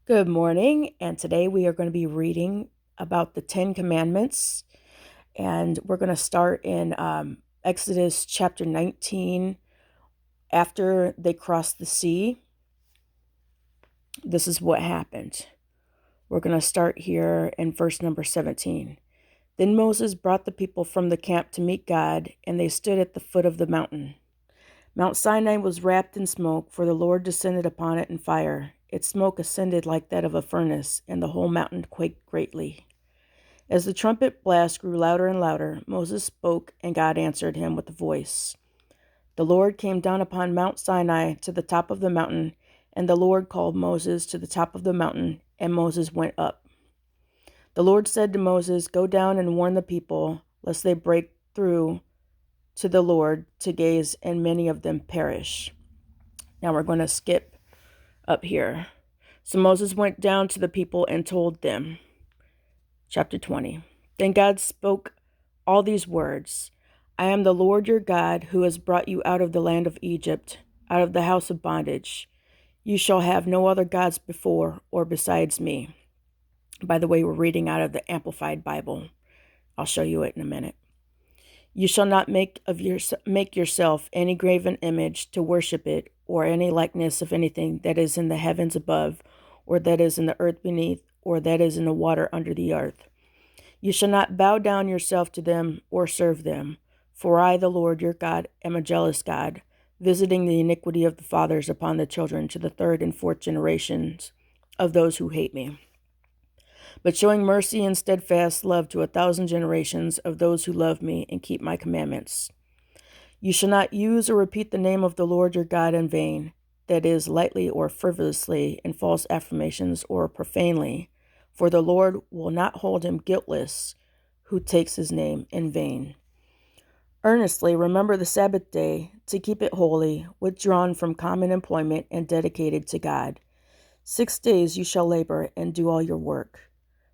Good morning, and today we are going to be reading about the Ten Commandments, and we're going to start in Exodus chapter 19. After they crossed the sea, this is what happened. We're going to start here in verse number 17. Then Moses brought the people from the camp to meet God, and they stood at the foot of the mountain. Mount Sinai was wrapped in smoke, for the Lord descended upon it in fire. Its smoke ascended like that of a furnace, and the whole mountain quaked greatly. As the trumpet blast grew louder and louder, Moses spoke, and God answered him with a voice. The Lord came down upon Mount Sinai to the top of the mountain, and the Lord called Moses to the top of the mountain, and Moses went up. The Lord said to Moses, "Go down and warn the people, lest they break through to the Lord to gaze, and many of them perish." Now we're going to skip up here. So Moses went down to the people and told them. Chapter 20. Then God spoke all these words. "I am the Lord your God, who has brought you out of the land of Egypt, out of the house of bondage. You shall have no other gods before or besides me." By the way, we're reading out of the Amplified Bible. I'll show you it in a minute. "You shall not make yourself any graven image to worship it, or any likeness of anything that is in the heavens above, or that is in the earth beneath, or that is in the water under the earth. You shall not bow down yourself to them or serve them. For I, the Lord your God, am a jealous God, visiting the iniquity of the fathers upon the children to the third and fourth generations of those who hate me, but showing mercy and steadfast love to 1,000 generations of those who love me and keep my commandments. You shall not use or repeat the name of the Lord your God in vain, that is, lightly or frivolously, in false affirmations or profanely, for the Lord will not hold him guiltless who takes his name in vain. Earnestly remember the Sabbath day to keep it holy, withdrawn from common employment and dedicated to God. 6 days you shall labor and do all your work.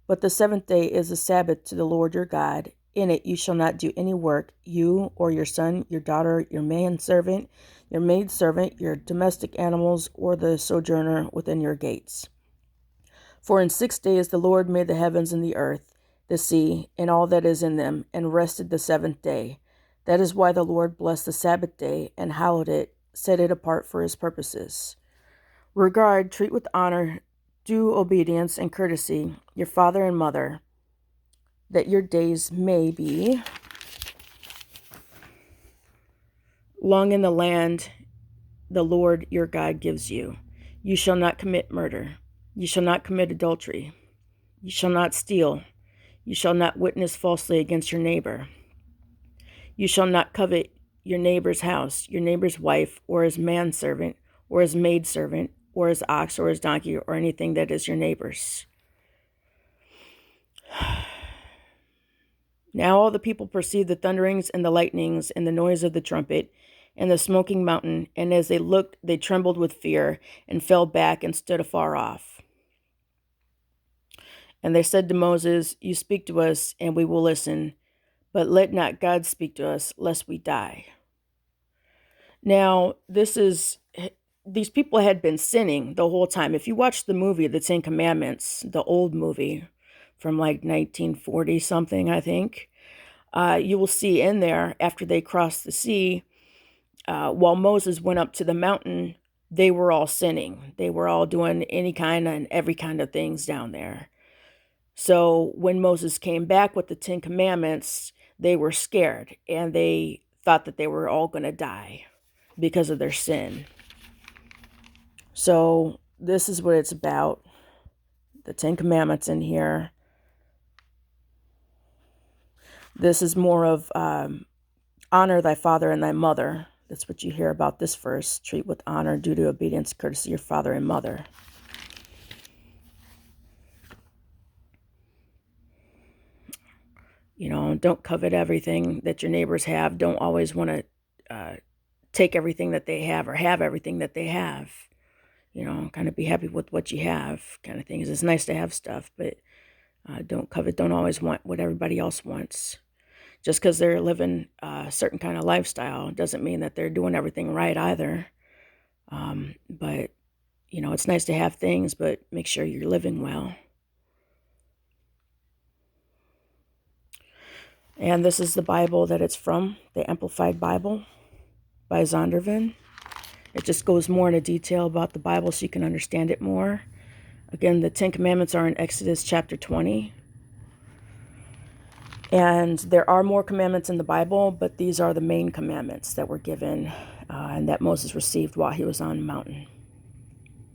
But the seventh day is a Sabbath to the Lord your God. In it you shall not do any work, you or your son, your daughter, your manservant, your maidservant, your domestic animals, or the sojourner within your gates. For in 6 days the Lord made the heavens and the earth, the sea, and all that is in them, and rested the seventh day. That is why the Lord blessed the Sabbath day and hallowed it, set it apart for his purposes. Regard, treat with honor, do obedience and courtesy your father and mother, that your days may be long in the land the Lord your God gives you. You shall not commit murder. You shall not commit adultery. You shall not steal. You shall not witness falsely against your neighbor. You shall not covet your neighbor's house, your neighbor's wife, or his manservant, or his maidservant, or his ox, or his donkey, or anything that is your neighbor's." Now all the people perceived the thunderings and the lightnings and the noise of the trumpet and the smoking mountain, and as they looked, they trembled with fear and fell back and stood afar off. And they said to Moses, "You speak to us, and we will listen, but let not God speak to us, lest we die." Now, these people had been sinning the whole time. If you watch the movie, The Ten Commandments, the old movie from like 1940 something, I think, you will see in there, after they crossed the sea, while Moses went up to the mountain, they were all sinning. They were all doing any kind and every kind of things down there. So when Moses came back with the Ten Commandments, they were scared, and they thought that they were all going to die because of their sin. So this is what it's about. The Ten Commandments in here. This is more of honor thy father and thy mother. That's what you hear about this verse. Treat with honor, duty, obedience, courtesy your father and mother. You know, don't covet everything that your neighbors have. Don't always want to take everything that they have or have everything that they have. You know, kind of be happy with what you have, kind of thing. It's nice to have stuff, but don't covet. Don't always want what everybody else wants. Just because they're living a certain kind of lifestyle doesn't mean that they're doing everything right either. But it's nice to have things, but make sure you're living well. And this is the Bible that it's from, the Amplified Bible by Zondervan. It just goes more into detail about the Bible so you can understand it more. Again, the 10 Commandments are in Exodus chapter 20. And there are more commandments in the Bible, but these are the main commandments that were given and that Moses received while he was on the mountain.